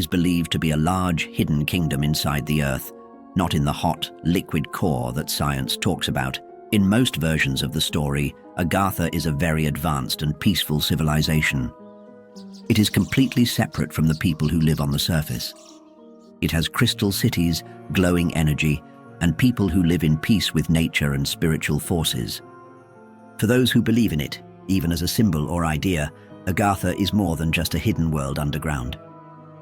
is believed to be a large, hidden kingdom inside the Earth, not in the hot, liquid core that science talks about. In most versions of the story, Agharta is a very advanced and peaceful civilization. It is completely separate from the people who live on the surface. It has crystal cities, glowing energy, and people who live in peace with nature and spiritual forces. For those who believe in it, even as a symbol or idea, Agharta is more than just a hidden world underground.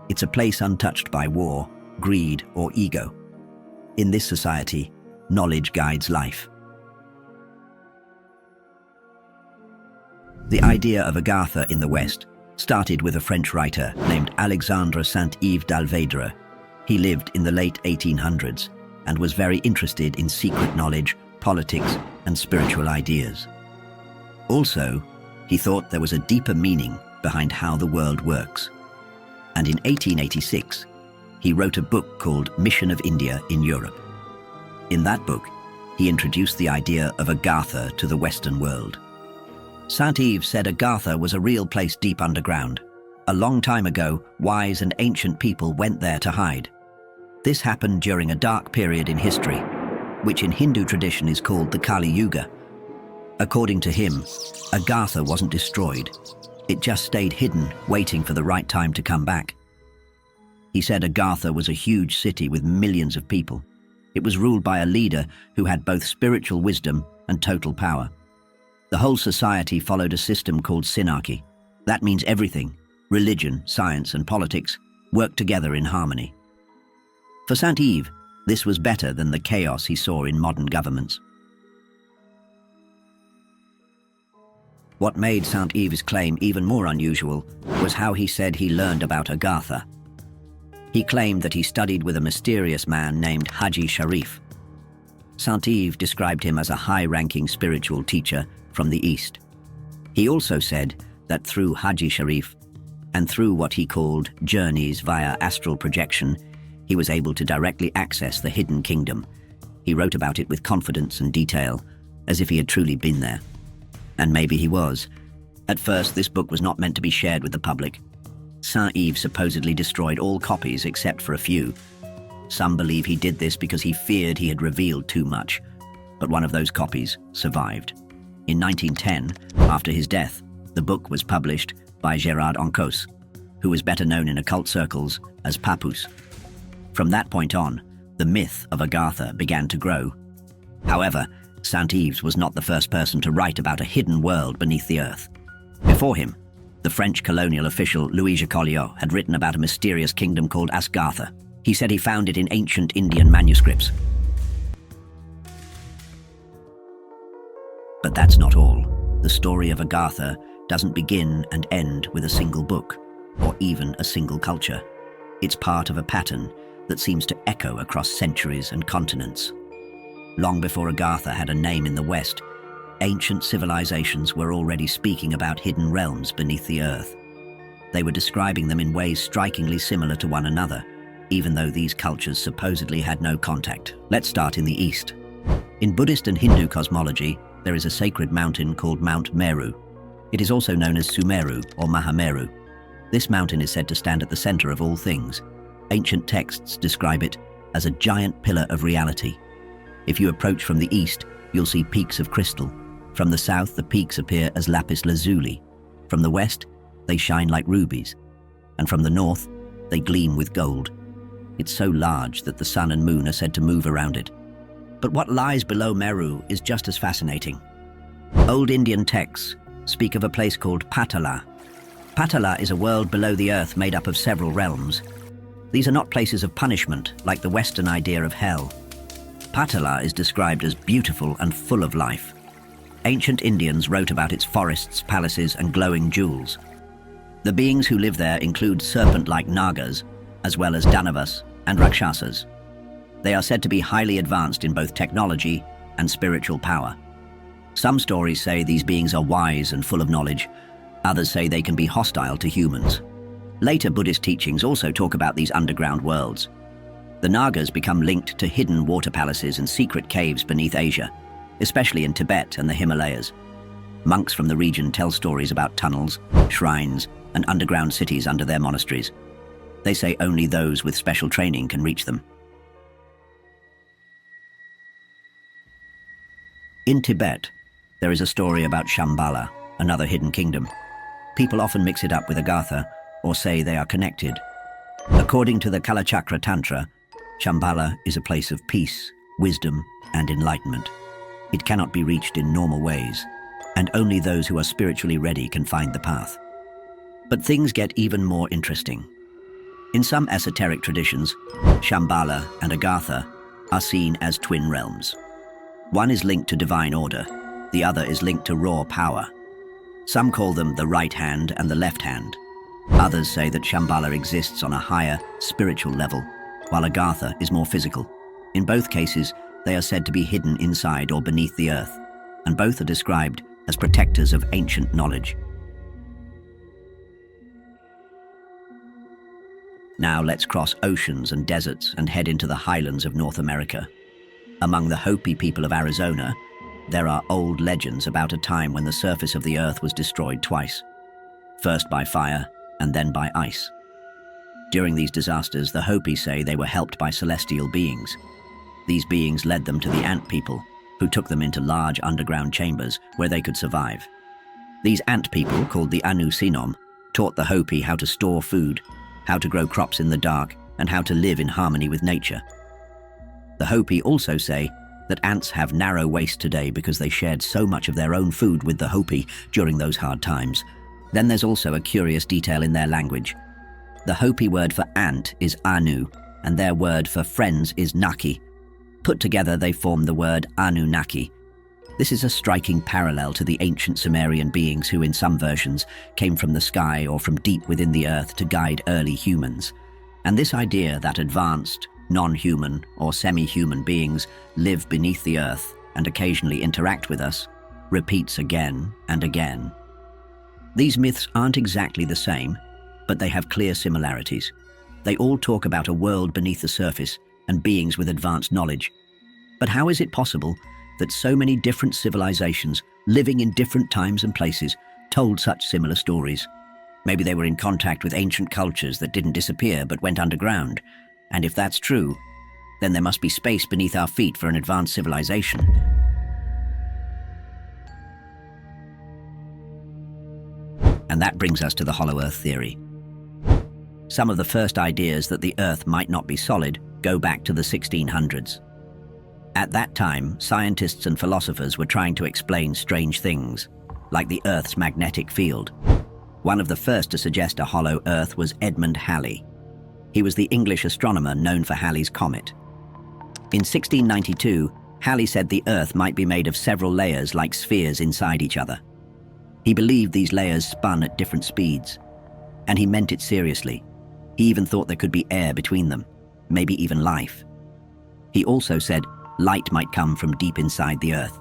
It's a place untouched by war, greed, or ego. In this society, knowledge guides life. The idea of Agharta in the West started with a French writer named Alexandre Saint-Yves d'Alvedre. He lived in the late 1800s and was very interested in secret knowledge, politics, and spiritual ideas. Also, he thought there was a deeper meaning behind how the world works. And in 1886, he wrote a book called Mission of India in Europe. In that book, he introduced the idea of Agharta to the Western world. Saint-Yves said Agharta was a real place deep underground. A long time ago, wise and ancient people went there to hide. This happened during a dark period in history, which in Hindu tradition is called the Kali Yuga. According to him, Agharta wasn't destroyed. It just stayed hidden, waiting for the right time to come back. He said Agharta was a huge city with millions of people. It was ruled by a leader who had both spiritual wisdom and total power. The whole society followed a system called synarchy. That means everything, religion, science, and politics, worked together in harmony. For Saint-Yves, this was better than the chaos he saw in modern governments. What made Saint-Yves' claim even more unusual was how he said he learned about Agharta. He claimed that he studied with a mysterious man named Haji Sharif. Saint-Yves described him as a high-ranking spiritual teacher from the East. He also said that through Haji Sharif, and through what he called journeys via astral projection, he was able to directly access the hidden kingdom. He wrote about it with confidence and detail, as if he had truly been there. And maybe he was. At first, this book was not meant to be shared with the public. Saint-Yves supposedly destroyed all copies except for a few. Some believe he did this because he feared he had revealed too much, but one of those copies survived. In 1910, after his death, the book was published by Gerard Encausse, who was better known in occult circles as Papoose. From that point on, the myth of Agharta began to grow. However, Saint-Yves was not the first person to write about a hidden world beneath the earth. Before him, the French colonial official Louis Jacoliot had written about a mysterious kingdom called Agharta. He said he found it in ancient Indian manuscripts. But that's not all. The story of Agharta doesn't begin and end with a single book, or even a single culture. It's part of a pattern that seems to echo across centuries and continents. Long before Agharta had a name in the West, ancient civilizations were already speaking about hidden realms beneath the earth. They were describing them in ways strikingly similar to one another, even though these cultures supposedly had no contact. Let's start in the East. In Buddhist and Hindu cosmology, there is a sacred mountain called Mount Meru. It is also known as Sumeru or Mahameru. This mountain is said to stand at the center of all things. Ancient texts describe it as a giant pillar of reality. If you approach from the east, you'll see peaks of crystal. From the south, the peaks appear as lapis lazuli. From the west, they shine like rubies. And from the north, they gleam with gold. It's so large that the sun and moon are said to move around it. But what lies below Meru is just as fascinating. Old Indian texts speak of a place called Patala. Patala is a world below the earth made up of several realms. These are not places of punishment like the Western idea of hell. Patala is described as beautiful and full of life. Ancient Indians wrote about its forests, palaces, and glowing jewels. The beings who live there include serpent-like Nagas, as well as Danavas and Rakshasas. They are said to be highly advanced in both technology and spiritual power. Some stories say these beings are wise and full of knowledge. Others say they can be hostile to humans. Later Buddhist teachings also talk about these underground worlds. The Nagas become linked to hidden water palaces and secret caves beneath Asia, especially in Tibet and the Himalayas. Monks from the region tell stories about tunnels, shrines, and underground cities under their monasteries. They say only those with special training can reach them. In Tibet, there is a story about Shambhala, another hidden kingdom. People often mix it up with Agharta or say they are connected. According to the Kalachakra Tantra, Shambhala is a place of peace, wisdom, and enlightenment. It cannot be reached in normal ways, and only those who are spiritually ready can find the path. But things get even more interesting. In some esoteric traditions, Shambhala and Agharta are seen as twin realms. One is linked to divine order, the other is linked to raw power. Some call them the right hand and the left hand. Others say that Shambhala exists on a higher, spiritual level, while Agharta is more physical. In both cases, they are said to be hidden inside or beneath the earth, and both are described as protectors of ancient knowledge. Now let's cross oceans and deserts and head into the highlands of North America. Among the Hopi people of Arizona, there are old legends about a time when the surface of the earth was destroyed twice, first by fire and then by ice. During these disasters, the Hopi say they were helped by celestial beings. These beings led them to the ant people, who took them into large underground chambers where they could survive. These ant people, called the Anu Sinom, taught the Hopi how to store food, how to grow crops in the dark, and how to live in harmony with nature. The Hopi also say that ants have narrow waist today because they shared so much of their own food with the Hopi during those hard times. Then there's also a curious detail in their language. The Hopi word for ant is Anu, and their word for friends is Naki. Put together, they form the word Anunnaki. This is a striking parallel to the ancient Sumerian beings who, in some versions, came from the sky or from deep within the earth to guide early humans. And this idea that advanced, non-human or semi-human beings live beneath the earth and occasionally interact with us repeats again and again. These myths aren't exactly the same, but they have clear similarities. They all talk about a world beneath the surface and beings with advanced knowledge. But how is it possible that so many different civilizations, living in different times and places, told such similar stories? Maybe they were in contact with ancient cultures that didn't disappear but went underground. And if that's true, then there must be space beneath our feet for an advanced civilization. And that brings us to the Hollow Earth theory. Some of the first ideas that the Earth might not be solid go back to the 1600s. At that time, scientists and philosophers were trying to explain strange things, like the Earth's magnetic field. One of the first to suggest a hollow Earth was Edmund Halley. He was the English astronomer known for Halley's Comet. In 1692, Halley said the Earth might be made of several layers like spheres inside each other. He believed these layers spun at different speeds, and he meant it seriously. He even thought there could be air between them, maybe even life. He also said light might come from deep inside the Earth.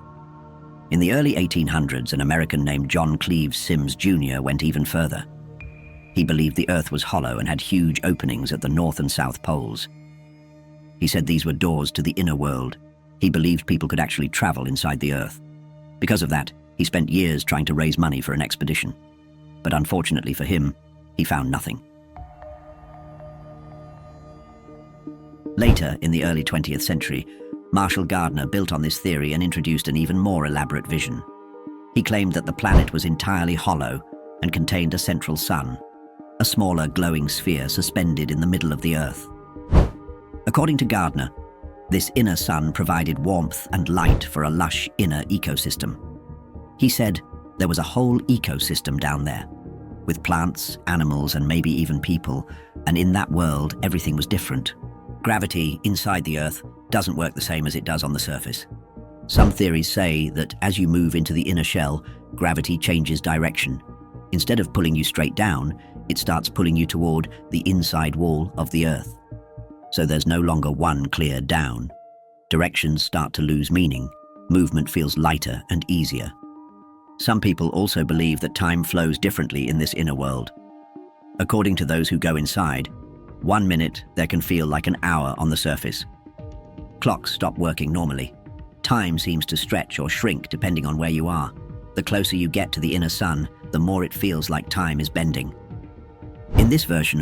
In the early 1800s, an American named John Cleves Sims Jr. went even further. He believed the Earth was hollow and had huge openings at the North and South poles. He said these were doors to the inner world. He believed people could actually travel inside the Earth. Because of that, he spent years trying to raise money for an expedition. But unfortunately for him, he found nothing. Later, in the early 20th century, Marshall Gardner built on this theory and introduced an even more elaborate vision. He claimed that the planet was entirely hollow and contained a central sun, a smaller glowing sphere suspended in the middle of the Earth. According to Gardner, this inner sun provided warmth and light for a lush inner ecosystem. He said there was a whole ecosystem down there, with plants, animals, and maybe even people, and in that world everything was different. Gravity inside the Earth doesn't work the same as it does on the surface. Some theories say that as you move into the inner shell, gravity changes direction. Instead of pulling you straight down, it starts pulling you toward the inside wall of the Earth. So there's no longer one clear down. Directions start to lose meaning. Movement feels lighter and easier. Some people also believe that time flows differently in this inner world. According to those who go inside, 1 minute there can feel like an hour on the surface. Clocks stop working normally. Time seems to stretch or shrink depending on where you are. The closer you get to the inner sun, the more it feels like time is bending. In this version